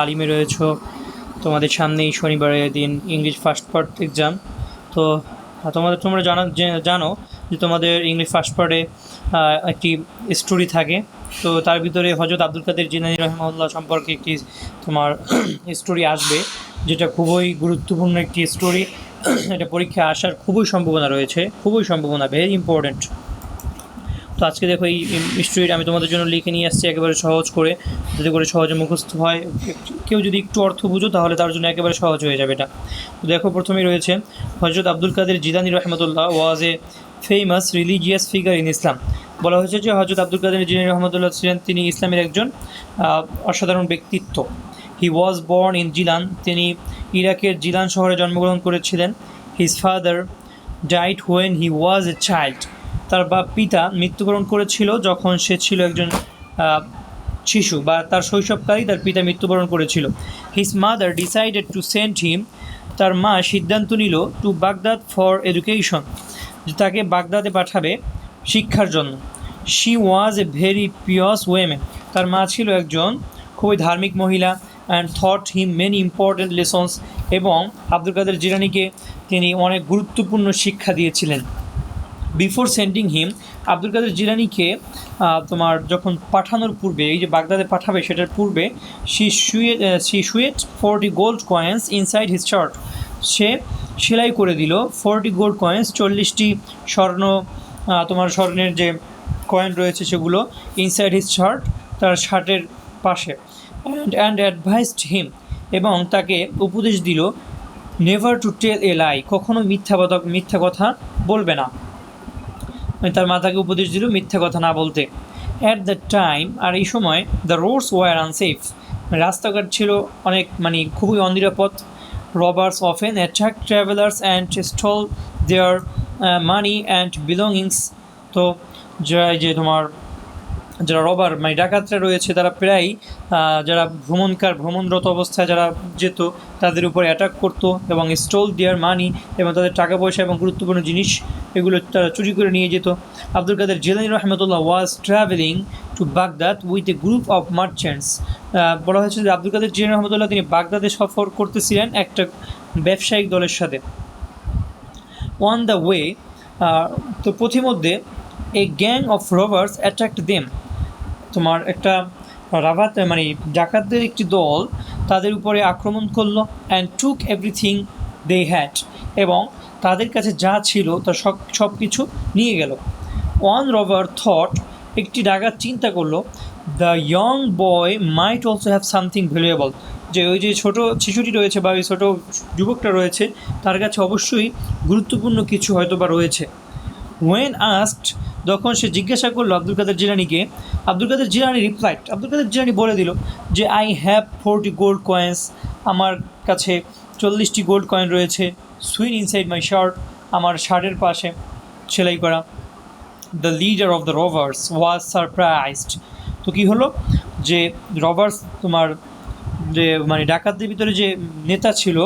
তালিমে রয়েছো, তোমাদের সামনেই শনিবারের দিন ইংলিশ ফার্স্ট পার্ট এক্সাম। তো তোমরা জানো যে তোমাদের ইংলিশ ফার্স্ট পার্টে একটি স্টোরি থাকে। তো তার ভিতরে হজরত আব্দুল কাদের জিলানী রহমাহুল্লাহ সম্পর্কে একটি তোমার স্টোরি আসবে, যেটা খুবই গুরুত্বপূর্ণ একটি স্টোরি। এটা পরীক্ষায় আসার খুবই সম্ভাবনা রয়েছে, খুবই সম্ভাবনা, ভেরি ইম্পর্ট্যান্ট। তো আজকে দেখো এই স্টোরিটা আমি তোমাদের জন্য লিখে নিয়ে আসছি একেবারে সহজ করে, যাতে করে সহজে মুখস্থ হয়। কেউ যদি একটু অর্থ বুঝো তাহলে তার জন্য একেবারে সহজ হয়ে যাবে এটা। তো দেখো, প্রথমেই রয়েছে হজরত আব্দুল কাদের জিলানী রহমতুল্লাহ was a famous religious figure in Islam. বলা হয়েছে যে হজরত আব্দুল কাদের জিলানী রহমতুল্লাহ ছিলেন তিনি ইসলামের একজন অসাধারণ ব্যক্তিত্ব। হি ওয়াজ বর্ন ইন জিলান, তিনি ইরাকের জিলান শহরে জন্মগ্রহণ করেছিলেন। His father died when he was a child, তার পিতা মৃত্যুবরণ করেছিল যখন সে ছিল একজন শিশু, বা তার শৈশবকালেই তার পিতা মৃত্যুবরণ করেছিল। His mother decided to send হিম, তার মা সিদ্ধান্ত নিল টু বাগদাদ ফর এডুকেশন, যে তাকে বাগদাদে পাঠাবে শিক্ষার জন্য। She was a very pious women, তার মা ছিল একজন খুবই ধার্মিক মহিলা। And thought him many important lessons, এবং আব্দুল কাদের জিলানীকে তিনি অনেক গুরুত্বপূর্ণ শিক্ষা দিয়েছিলেন। বিফোর সেন্ডিং হিম, আব্দুল কাদের জিলানীকে তোমার যখন পাঠানোর পূর্বে, এই যে বাগদাদে পাঠাবে সেটার পূর্বে, she sewed 40 gold coins inside his shirt, সে সেলাই করে দিল 40 গোল্ড কয়েন্স, 40টি স্বর্ণের যে কয়েন রয়েছে সেগুলো ইনসাইড হিজ শার্ট, তার শার্টের পাশে। অ্যান্ড অ্যাডভাইসড হিম, এবং তাকে উপদেশ দিল নেভার টু টেল এ লাই, কখনো মিথ্যা কথা বলবে না। তার মাতাকে উপদেশ দিল মিথ্যা কথা না বলতে। অ্যাট দ্য টাইম, আর এই সময়, দ্য রোডস ওয়ার আনসেফ, রাস্তাঘাট ছিল অনেক খুবই অনিরাপদ। Robbers often attract travellers and stole their money and belongings. তো যারা রবার ডাকাতরা রয়েছে, তারা প্রায়ই যারা ভ্রমণরত অবস্থায় যারা যেত তাদের উপর অ্যাটাক করতো, এবং স্টল দেয়ার মানি, এবং তাদের টাকা পয়সা এবং গুরুত্বপূর্ণ জিনিস এগুলো তারা চুরি করে নিয়ে যেত। আব্দুল কাদের জিলানী রহমতুল্লাহ was travelling to Baghdad with a group of merchants. বলা হয়েছে যে আব্দুল কাদের জিলানী রহমতুল্লাহ তিনি বাগদাদে সফর করতেছিলেন একটা ব্যবসায়িক দলের সাথে। অন দ্য ওয়ে, তো পথিমধ্যে a gang of robbers attract them, তোমার একটা ডাকাতদের একটি দল তাদের উপরে আক্রমণ করলো। And took everything they had, এবং তাদের কাছে যা ছিল তা সব কিছু নিয়ে গেল। ওয়ান রবার থট, একটি ডাকাত চিন্তা করলো, the young boy mite also have something valuable, যে ওই যে ছোটো শিশুটি রয়েছে বা ওই ছোটো যুবকটা রয়েছে তার কাছে অবশ্যই গুরুত্বপূর্ণ কিছু হয়তো বা রয়েছে। ওয়েন আস্কড, যখন সে জিজ্ঞাসা করলো আব্দুল কাদের জিলানীকে, Abdul Qadir Jilani replied, Abdul Qadir Jilani বলে দিল যে আই হ্যাভ 40 গোল্ড কয়েন্স, আমার কাছে 40টি গোল্ড কয়েন রয়েছে। সুইন ইনসাইড মাই শার্ট, আমার শার্টের পাশে সেলাই করা। The leader of the robbers was surprised, তো কী হলো যে রবার্স যে ডাকাতদের ভিতরে যে নেতা ছিল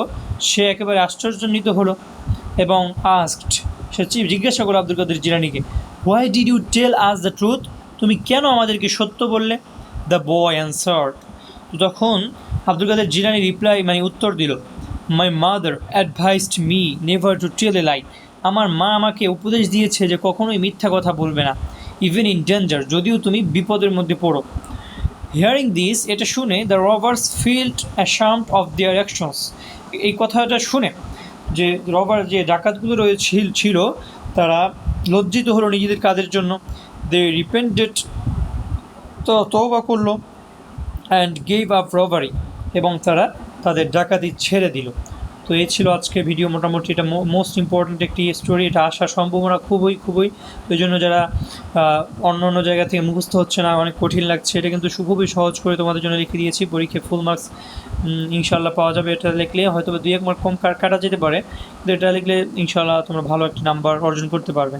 সে একেবারে আশ্চর্যান্বিত হলো, এবং আস্কড, সে জিজ্ঞাসা করলো আব্দুল কাদের জিলানীকে, why did you tell us the truth, তুমি কেন আমাদেরকে সত্য বললে? দ্য বয় অ্যান্সার্ড, তখন আব্দুল কাদের জিলানী উত্তর দিল, my mother advised me never to tell a lie, আমার মা আমাকে উপদেশ দিয়েছে যে কখনোই মিথ্যা কথা বলবে না। ইভেন ইন ডেঞ্জার, যদিও তুমি বিপদের মধ্যে পড়ো। হিয়ারিং দিস, এটা শুনে the robbers felt ashamed of their actions, এই কথাটা শুনে যে যে ডাকাতগুলো ছিল তারা লজ্জিত হলো নিজেদের কাজের জন্য। দে রিপেন্টেড, তওবা করলো। অ্যান্ড গেভ আপ রবারি, এবং তারা তাদের ডাকাতি ছেড়ে দিল। তো এই ছিল আজকে ভিডিও। মোটামুটি এটা মোস্ট ইম্পর্ট্যান্ট একটি স্টোরি, এটা আসার সম্ভাবনা খুবই। ওই জন্য যারা অন্য জায়গা থেকে মুখস্থ হচ্ছে না, অনেক কঠিন লাগছে, এটা কিন্তু খুবই সহজ করে তোমাদের জন্য লিখে দিয়েছি। পরীক্ষায় ফুল মার্কস ইনশাল্লাহ পাওয়া যাবে। এটা লিখলে হয়তো 2-1 মার্ক কম কাটা যেতে পারে, কিন্তু এটা লিখলে ইনশাল্লাহ তোমরা ভালো একটা নাম্বার অর্জন করতে পারবে।